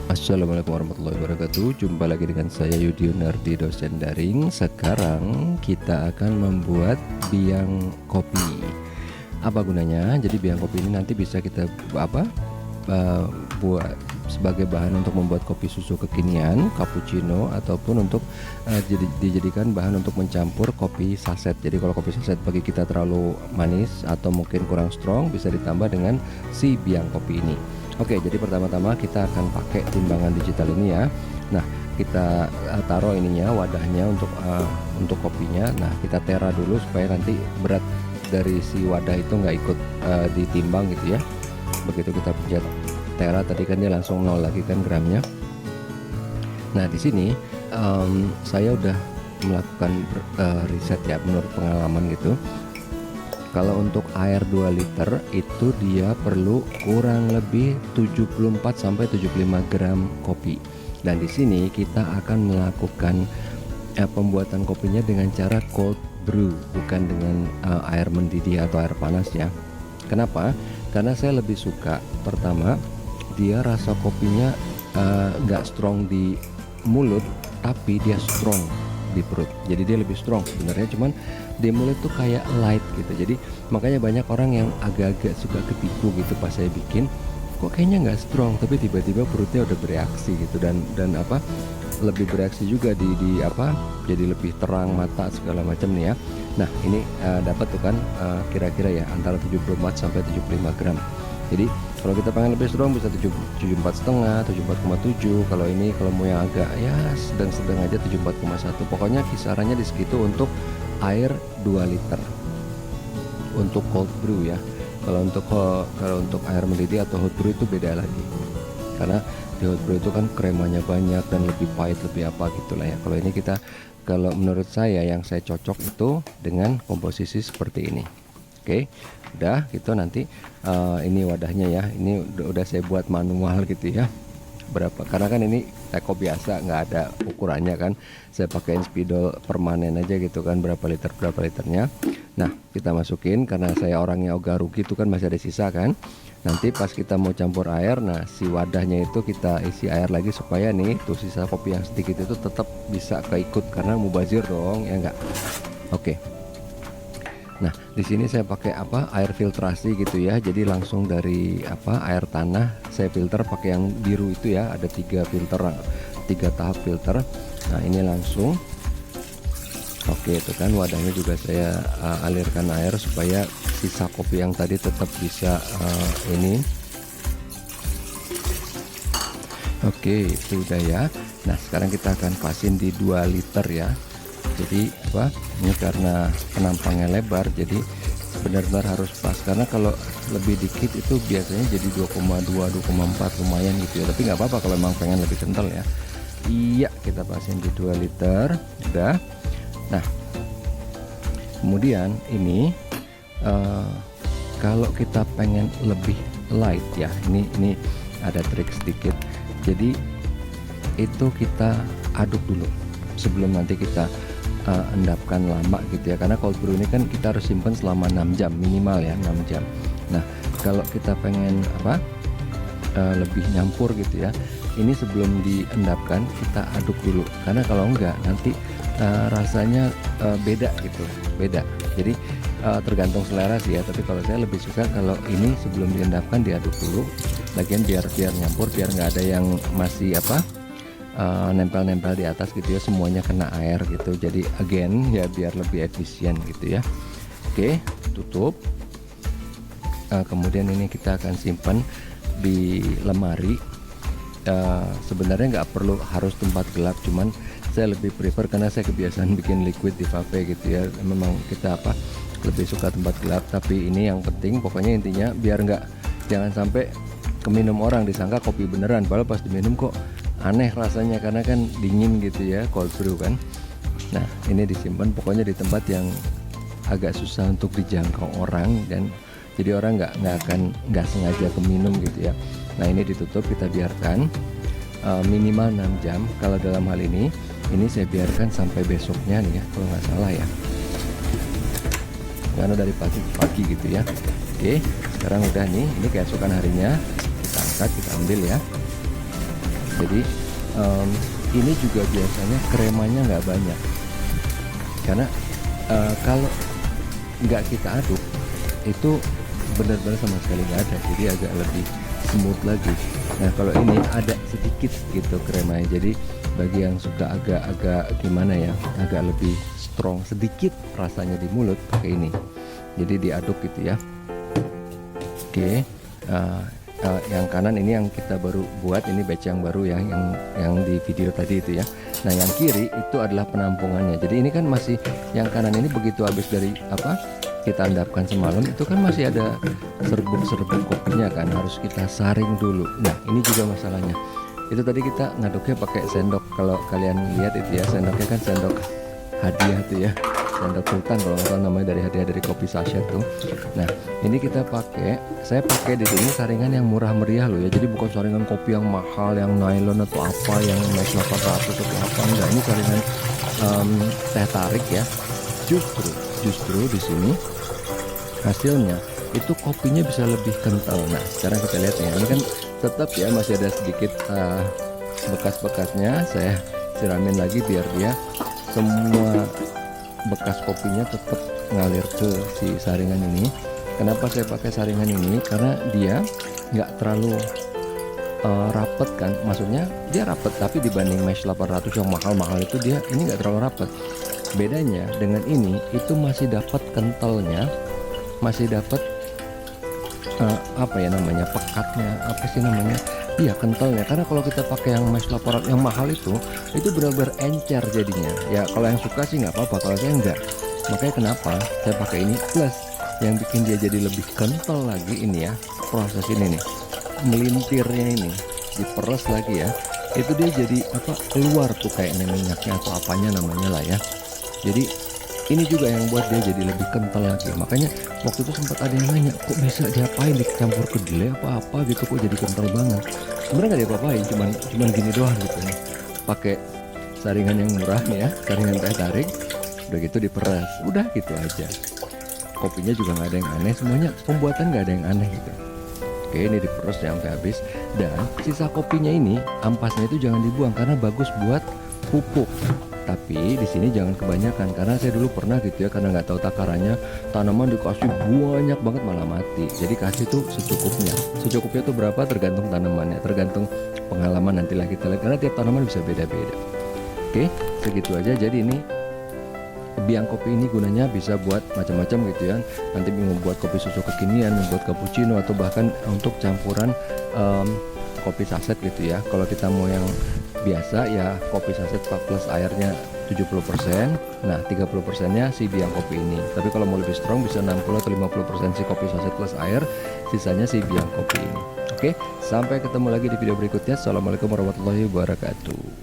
Assalamualaikum warahmatullahi wabarakatuh. Jumpa lagi dengan saya Yudi Yunardi, dosen daring. Sekarang kita akan membuat biang kopi. Apa gunanya? Jadi biang kopi ini nanti bisa kita buat sebagai bahan untuk membuat kopi susu kekinian, cappuccino, ataupun untuk dijadikan bahan untuk mencampur kopi saset. Jadi kalau kopi saset bagi kita terlalu manis atau mungkin kurang strong, bisa ditambah dengan si biang kopi ini. Oke, jadi pertama-tama kita akan pakai timbangan digital ini ya. Nah, kita taruh ininya, wadahnya untuk kopinya. Nah, kita tera dulu supaya nanti berat dari si wadah itu nggak ikut ditimbang gitu ya. Begitu kita pencet tera, tadi kan dia langsung nol lagi kan gramnya. Nah, di sini saya udah melakukan riset ya, menurut pengalaman gitu. Kalau untuk air 2 liter itu dia perlu kurang lebih 74-75 gram kopi. Dan di sini kita akan melakukan pembuatan kopinya dengan cara cold brew, bukan dengan air mendidih atau air panas ya. Kenapa? Karena saya lebih suka, pertama, dia rasa kopinya nggak strong di mulut, tapi dia strong di perut. Jadi dia lebih strong sebenarnya, cuman di mulut tuh kayak light gitu. Jadi makanya banyak orang yang agak-agak suka ketipu gitu pas saya bikin, kok kayaknya nggak strong, tapi tiba-tiba perutnya udah bereaksi gitu, dan lebih bereaksi juga jadi lebih terang mata segala macam nih ya. Nah ini dapat tuh kan kira-kira ya antara 74-75 gram. Jadi kalau kita pengen lebih strong bisa 74,5, 74,7. Kalau ini kalau mau yang agak ya sedang-sedang aja 74,1. Pokoknya kisarannya di segitu untuk air 2 liter untuk cold brew ya. Kalau untuk air mendidih atau hot brew itu beda lagi, karena di hot brew itu kan kremanya banyak dan lebih pahit, lebih apa gitulah ya. Kalau menurut saya yang saya cocok itu dengan komposisi seperti ini. Oke, udah gitu. Nanti ini wadahnya ya, ini udah saya buat manual gitu ya, berapa, karena kan ini teko biasa nggak ada ukurannya kan, saya pakai spidol permanen aja gitu kan, berapa liternya. Nah kita masukin, karena saya orangnya ogah rugi itu kan masih ada sisa kan, nanti pas kita mau campur air, nah si wadahnya itu kita isi air lagi supaya nih tuh sisa kopi yang sedikit itu tetap bisa keikut, karena mubazir dong ya enggak. Oke. Nah, di sini saya pakai air filtrasi gitu ya. Jadi langsung dari air tanah saya filter pakai yang biru itu ya. Ada 3 filter, 3 tahap filter. Nah, ini langsung. Oke, itu kan wadahnya juga saya alirkan air supaya sisa kopi yang tadi tetap bisa ini. Oke, itu udah ya. Nah, sekarang kita akan pasin di 2 liter ya. Jadi ini karena penampangnya lebar, jadi benar-benar harus pas, karena kalau lebih dikit itu biasanya jadi 2,2 2,4 lumayan gitu ya, tapi nggak apa-apa kalau memang pengen lebih kental ya. Iya, kita pasin di 2 liter udah. Nah kemudian ini kalau kita pengen lebih light ya, ini ada trik sedikit. Jadi itu kita aduk dulu sebelum nanti kita endapkan lama gitu ya, karena cold brew ini kan kita harus simpan selama 6 jam minimal ya, 6 jam. Nah kalau kita pengen lebih nyampur gitu ya, ini sebelum diendapkan kita aduk dulu, karena kalau enggak nanti rasanya beda gitu, beda. Jadi tergantung selera sih ya, tapi kalau saya lebih suka kalau ini sebelum diendapkan diaduk dulu, lagian biar nyampur, biar nggak ada yang masih nempel-nempel di atas gitu ya, semuanya kena air gitu. Jadi again ya biar lebih efisien gitu ya. Oke, tutup. Kemudian ini kita akan simpan di lemari. Sebenarnya nggak perlu harus tempat gelap, cuman saya lebih prefer karena saya kebiasaan bikin liquid di vape gitu ya. Memang kita lebih suka tempat gelap, tapi ini yang penting pokoknya intinya biar jangan sampai keminum orang disangka kopi beneran, padahal pas diminum kok aneh rasanya, karena kan dingin gitu ya, cold brew kan. Nah ini disimpan pokoknya di tempat yang agak susah untuk dijangkau orang, dan jadi orang nggak sengaja keminum gitu ya. Nah ini ditutup, kita biarkan minimal 6 jam. Kalau dalam hal ini saya biarkan sampai besoknya nih ya, kalau nggak salah ya, karena dari pagi gitu ya. Oke, sekarang udah nih, ini keesokan harinya kita angkat, kita ambil ya. Jadi ini juga biasanya kremanya nggak banyak, karena kalau nggak kita aduk itu benar-benar sama sekali nggak ada, jadi agak lebih smooth lagi. Nah kalau ini ada sedikit gitu kremanya, jadi bagi yang suka agak-agak gimana ya, agak lebih strong sedikit rasanya di mulut pakai ini. Jadi diaduk gitu ya. Oke, yang kanan ini yang kita baru buat, ini batch yang baru ya, yang di video tadi itu ya. Nah yang kiri itu adalah penampungannya. Jadi ini kan masih, yang kanan ini begitu habis dari apa kita endapkan semalam, itu kan masih ada serbuk-serbuk kopinya kan, harus kita saring dulu. Nah ini juga masalahnya, itu tadi kita ngaduknya pakai sendok. Kalau kalian lihat itu ya, sendoknya kan sendok hadiah tuh ya, sendok sultan kalau nggak salah namanya, dari hadiah dari kopi sachet tuh. Nah ini kita pakai, saya pakai di sini saringan yang murah meriah loh ya, jadi bukan saringan kopi yang mahal, yang nylon atau apa, yang naik 800 atau apa, enggak. Ini saringan teh tarik ya. Justru di sini hasilnya itu kopinya bisa lebih kental. Nah sekarang kita lihat ya, ini kan tetap ya masih ada sedikit bekas-bekasnya, saya siramin lagi biar dia semua bekas kopinya tetap ngalir ke si saringan ini. Kenapa saya pakai saringan ini? Karena dia nggak terlalu rapet kan, maksudnya dia rapet, tapi dibanding mesh 800 yang mahal-mahal itu, dia ini nggak terlalu rapet. Bedanya dengan ini itu masih dapat kentalnya, masih dapat apa ya namanya, pekatnya, apa sih namanya, iya kentalnya. Karena kalau kita pakai yang mesh 800 yang mahal itu benar-benar encer jadinya ya. Kalau yang suka sih nggak apa-apa, kalau saya enggak. Makanya kenapa saya pakai ini, plus yang bikin dia jadi lebih kental lagi ini ya, proses ini nih, melintirnya ini diperes lagi ya, itu dia jadi apa, keluar tuh kayaknya minyaknya atau apanya namanya lah ya. Jadi ini juga yang buat dia jadi lebih kental lagi. Makanya waktu itu sempat ada yang nanya, kok bisa diapain, dicampur kedelai apa gitu kok jadi kental banget. Sebenarnya nggak diapa-apain, cuman gini doang gitu nih, pakai saringan yang murah nih ya, saringan teh tarik, udah gitu diperas, udah gitu aja. Kopinya juga nggak ada yang aneh, semuanya pembuatan nggak ada yang aneh gitu. Oke, ini diperas sampai habis, dan sisa kopinya ini, ampasnya itu jangan dibuang karena bagus buat pupuk. Tapi di sini jangan kebanyakan, karena saya dulu pernah gitu ya, karena nggak tahu takarannya, tanaman dikasih banyak banget malah mati. Jadi kasih tuh secukupnya. Secukupnya tuh berapa tergantung tanamannya, tergantung pengalaman, nantilah kita lihat, karena tiap tanaman bisa beda-beda. Oke, segitu aja. Jadi ini biang kopi ini gunanya bisa buat macam-macam gitu ya. Nanti membuat kopi susu kekinian, membuat cappuccino, atau bahkan untuk campuran kopi saset gitu ya. Kalau kita mau yang biasa ya, kopi saset plus airnya 70%, nah 30% nya si biang kopi ini. Tapi kalau mau lebih strong bisa 60 atau 50% si kopi saset plus air, sisanya si biang kopi ini. Oke, sampai ketemu lagi di video berikutnya. Assalamualaikum warahmatullahi wabarakatuh.